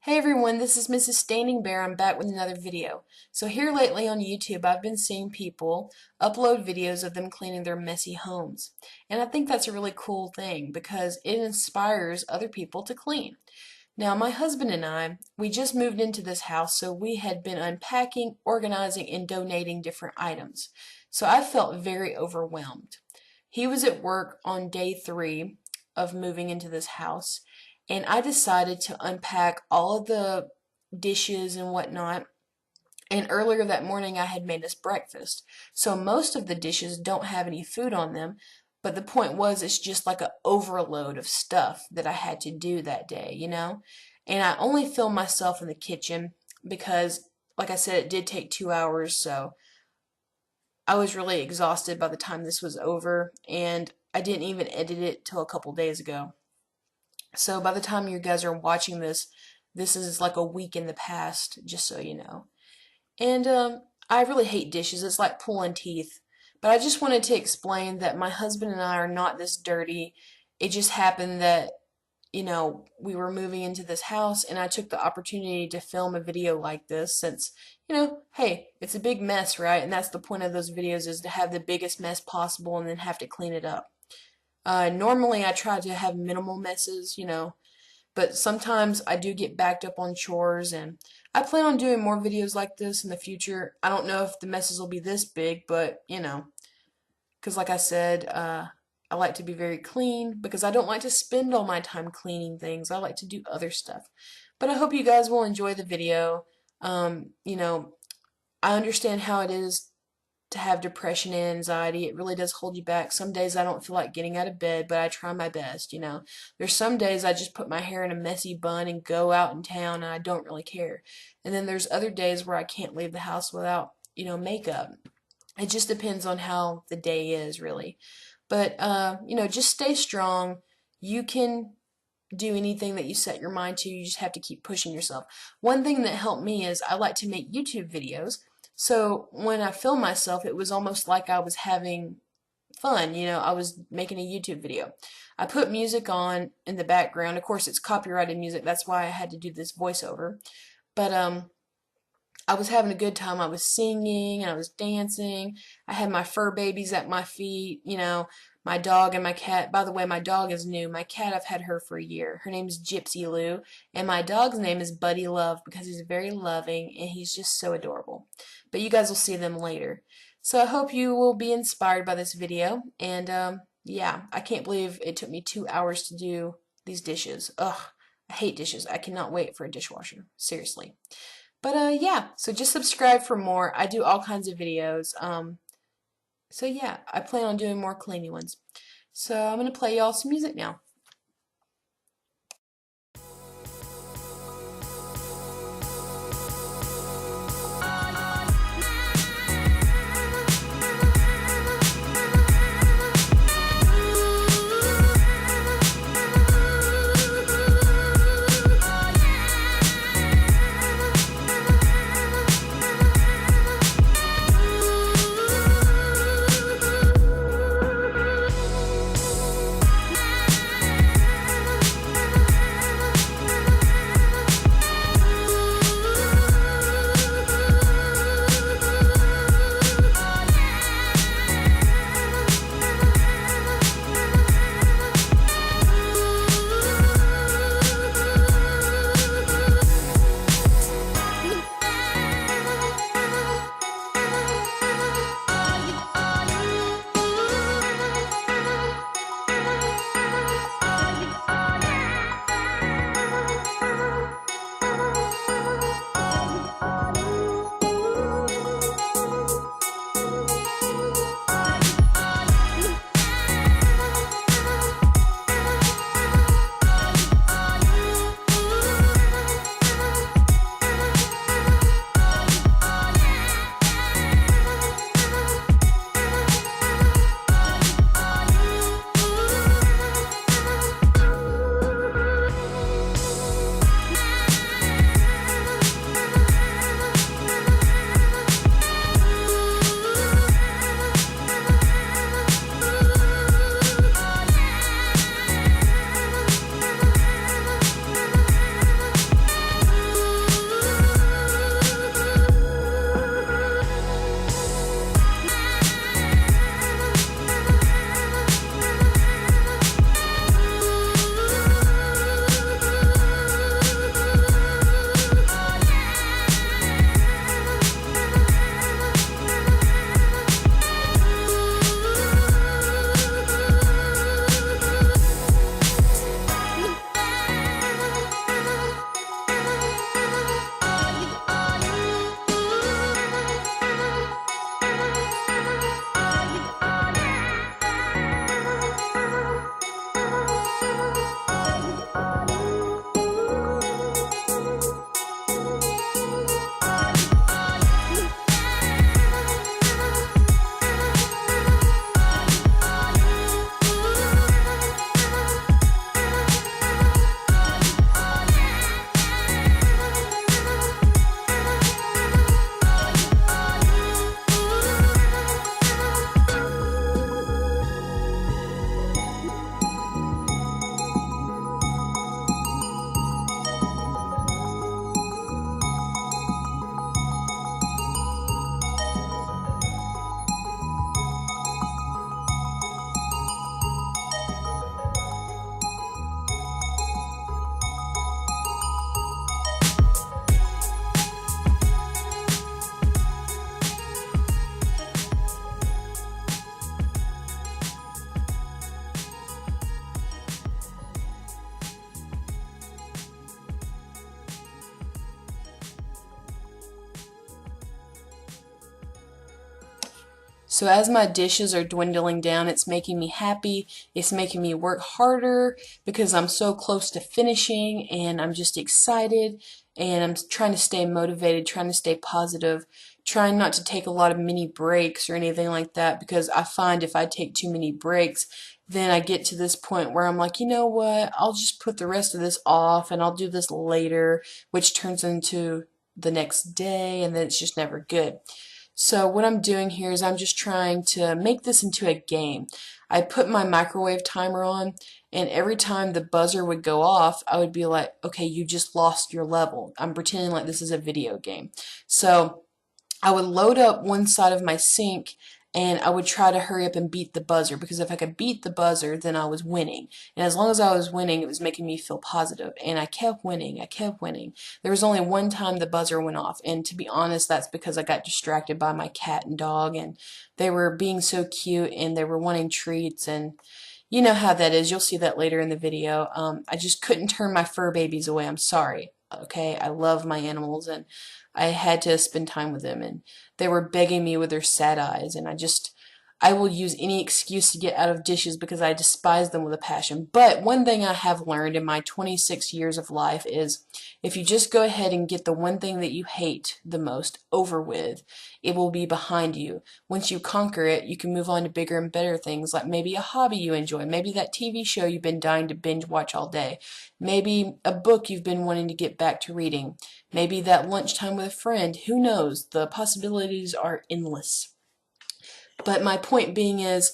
Hey everyone, this is Mrs. Standing Bear. I'm back with another video. So here lately on YouTube, I've been seeing people upload videos of them cleaning their messy homes. And I think that's a really cool thing because it inspires other people to clean. Now, my husband and I, we just moved into this house, so we had been unpacking, organizing, and donating different items. So I felt very overwhelmed. He was at work on day 3 of moving into this house, and I decided to unpack all of the dishes and whatnot. And earlier that morning, I had made us breakfast. So most of the dishes don't have any food on them, but the point was it's just like an overload of stuff that I had to do that day, you know? And I only filmed myself in the kitchen because, like I said, it did take 2 hours, so I was really exhausted by the time this was over, and I didn't even edit it till a couple days ago. So by the time you guys are watching this, this is like a week in the past, just so you know. And I really hate dishes. It's like pulling teeth. But I just wanted to explain that my husband and I are not this dirty. It just happened that, we were moving into this house, and I took the opportunity to film a video like this since, hey, it's a big mess, right? And that's the point of those videos, is to have the biggest mess possible and then have to clean it up. Normally I try to have minimal messes, but sometimes I do get backed up on chores, and I plan on doing more videos like this in the future. I don't know if the messes will be this big, but, because like I said, I like to be very clean because I don't like to spend all my time cleaning things. I like to do other stuff. But I hope you guys will enjoy the video. I understand how it is to have depression and anxiety. It really does hold you back. Some days I don't feel like getting out of bed, but I try my best, There's some days I just put my hair in a messy bun and go out in town, and I don't really care. And then there's other days where I can't leave the house without, makeup. It just depends on how the day is, really. But, just stay strong. You can do anything that you set your mind to. You just have to keep pushing yourself. One thing that helped me is I like to make YouTube videos. So when I filmed myself, it was almost like I was having fun, I was making a YouTube video. I put music on in the background. Of course, it's copyrighted music. That's why I had to do this voiceover. But I was having a good time. I was singing and I was dancing. I had my fur babies at my feet, my dog and my cat. By the way, my dog is new. My cat, I've had her for a year. Her name is Gypsy Lou, and my dog's name is Buddy Love because he's very loving and he's just so adorable. But you guys will see them later. So I hope you will be inspired by this video. And yeah, I can't believe it took me 2 hours to do these dishes. Ugh, I hate dishes. I cannot wait for a dishwasher. Seriously. But yeah, so just subscribe for more. I do all kinds of videos. So yeah, I plan on doing more cleaning ones. So I'm going to play y'all some music now. So as my dishes are dwindling down, it's making me happy. It's making me work harder because I'm so close to finishing and I'm just excited and I'm trying to stay motivated, trying to stay positive, trying not to take a lot of mini breaks or anything like that because I find if I take too many breaks, then I get to this point where I'm like, you know what, I'll just put the rest of this off and I'll do this later, which turns into the next day and then it's just never good. So what I'm doing here is I'm just trying to make this into a game. I put my microwave timer on, and every time the buzzer would go off, I would be like, okay, you just lost your level. I'm pretending like this is a video game. So I would load up one side of my sink and I would try to hurry up and beat the buzzer because if I could beat the buzzer, then I was winning. And as long as I was winning, it was making me feel positive. And I kept winning. I kept winning. There was only one time the buzzer went off. And to be honest, that's because I got distracted by my cat and dog. And they were being so cute and they were wanting treats. And you know how that is. You'll see that later in the video. I just couldn't turn my fur babies away. I'm sorry. Okay, I love my animals and I had to spend time with them and they were begging me with their sad eyes and I will use any excuse to get out of dishes because I despise them with a passion. But one thing I have learned in my 26 years of life is if you just go ahead and get the one thing that you hate the most over with, it will be behind you. Once you conquer it, you can move on to bigger and better things like maybe a hobby you enjoy, maybe that TV show you've been dying to binge watch all day, maybe a book you've been wanting to get back to reading, maybe that lunchtime with a friend. Who knows? The possibilities are endless. But my point being is,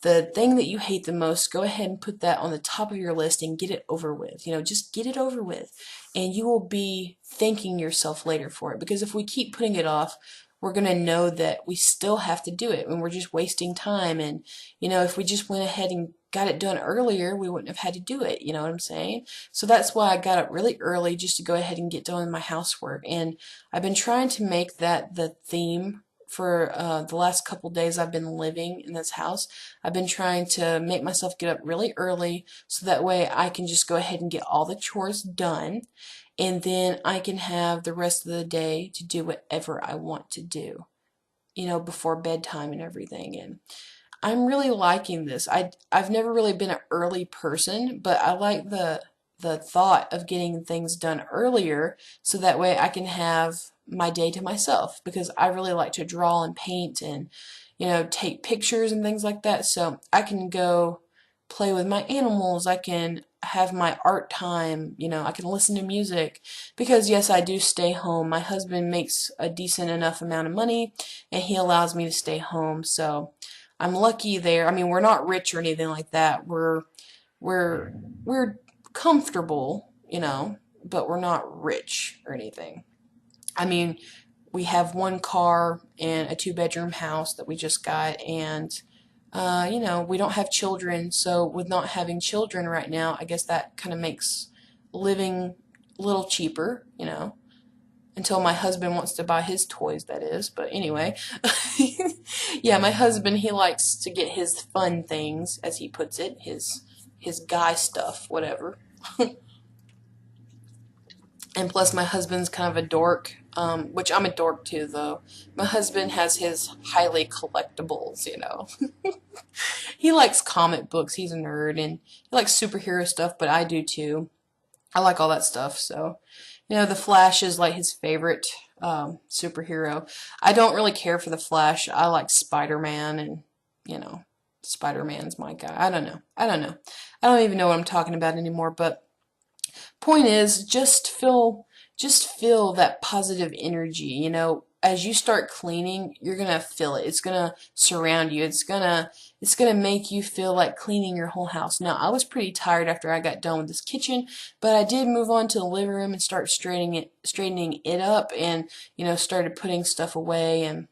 the thing that you hate the most, go ahead and put that on the top of your list and get it over with. You know, just get it over with. And you will be thanking yourself later for it. Because if we keep putting it off, we're going to know that we still have to do it and we're just wasting time. And, you know, if we just went ahead and got it done earlier, we wouldn't have had to do it. You know what I'm saying? So that's why I got up really early just to go ahead and get done with my housework. And I've been trying to make that the theme for the last couple days I've been living in this house. I've been trying to make myself get up really early so that way I can just go ahead and get all the chores done and then I can have the rest of the day to do whatever I want to do, you know, before bedtime and everything. And I'm really liking this. I've never really been an early person, but I like the thought of getting things done earlier so that way I can have my day to myself because I really like to draw and paint and you know take pictures and things like that, so I can go play with my animals, I can have my art time, you know, I can listen to music because yes, I do stay home. My husband makes a decent enough amount of money and he allows me to stay home, so I'm lucky there. I mean, we're not rich or anything like that. We're we're comfortable, you know, but we're not rich or anything. I mean, we have one car and a two-bedroom house that we just got, and you know, we don't have children, so with not having children right now, I guess that kind of makes living a little cheaper, you know, until my husband wants to buy his toys, that is. But anyway, yeah, my husband, he likes to get his fun things, as he puts it, his guy stuff, whatever. And plus, my husband's kind of a dork, which I'm a dork too, though. My husband has his highly collectibles, you know. He likes comic books, he's a nerd, and he likes superhero stuff, but I do too. I like all that stuff, so. You know, the Flash is like his favorite superhero. I don't really care for the Flash. I like Spider-Man, and, you know, Spider-Man's my guy. I don't know. I don't know. I don't even know what I'm talking about anymore, but point is just feel that positive energy, you know. As you start cleaning, you're gonna feel it. It's gonna surround you. It's gonna make you feel like cleaning your whole house. Now, I was pretty tired after I got done with this kitchen, but I did move on to the living room and start straightening it up and, you know, started putting stuff away, and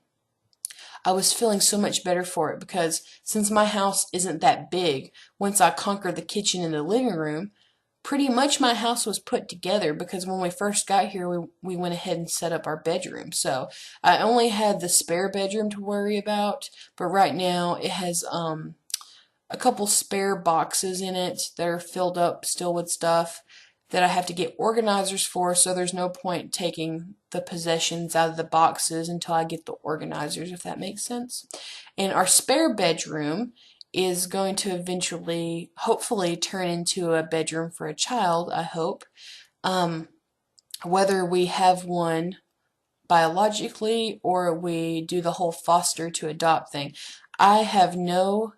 I was feeling so much better for it because since my house isn't that big, once I conquered the kitchen and the living room, pretty much my house was put together because when we first got here, we went ahead and set up our bedroom. So I only had the spare bedroom to worry about, but right now it has a couple spare boxes in it that are filled up still with stuff. that I have to get organizers for, so there's no point taking the possessions out of the boxes until I get the organizers, if that makes sense. And our spare bedroom is going to eventually, hopefully, turn into a bedroom for a child, I hope. Whether we have one biologically or we do the whole foster to adopt thing, I have no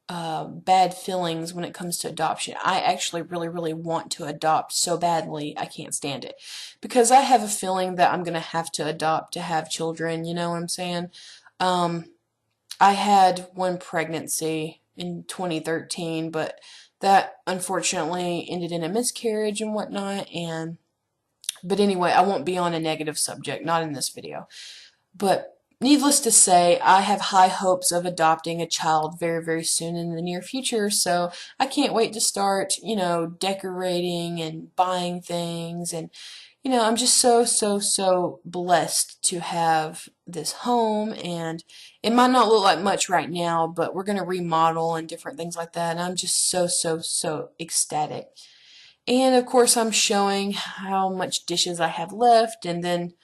bad feelings when it comes to adoption. I actually really, really want to adopt so badly. I can't stand it. Because I have a feeling that I'm going to have to adopt to have children, you know what I'm saying? I had one pregnancy in 2013, but that unfortunately ended in a miscarriage and whatnot. But anyway, I won't be on a negative subject, not in this video. But needless to say, I have high hopes of adopting a child very, very soon in the near future, so I can't wait to start, decorating and buying things. And, I'm just so, so, so blessed to have this home. And it might not look like much right now, but we're going to remodel and different things like that. And I'm just so, so, so ecstatic. And of course, I'm showing how much dishes I have left, and then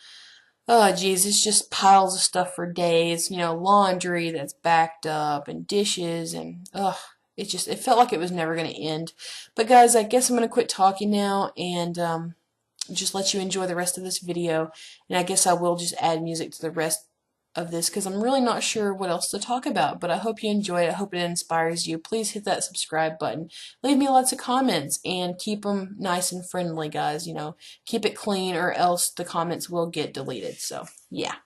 oh, geez, it's just piles of stuff for days. Laundry that's backed up and dishes and, it felt like it was never going to end. But guys, I guess I'm going to quit talking now and just let you enjoy the rest of this video. And I guess I will just add music to the rest of this because I'm really not sure what else to talk about. But I hope you enjoy it. I hope it inspires you. Please hit that subscribe button. Leave me lots of comments and keep them nice and friendly, guys. Keep it clean or else the comments will get deleted. So, yeah.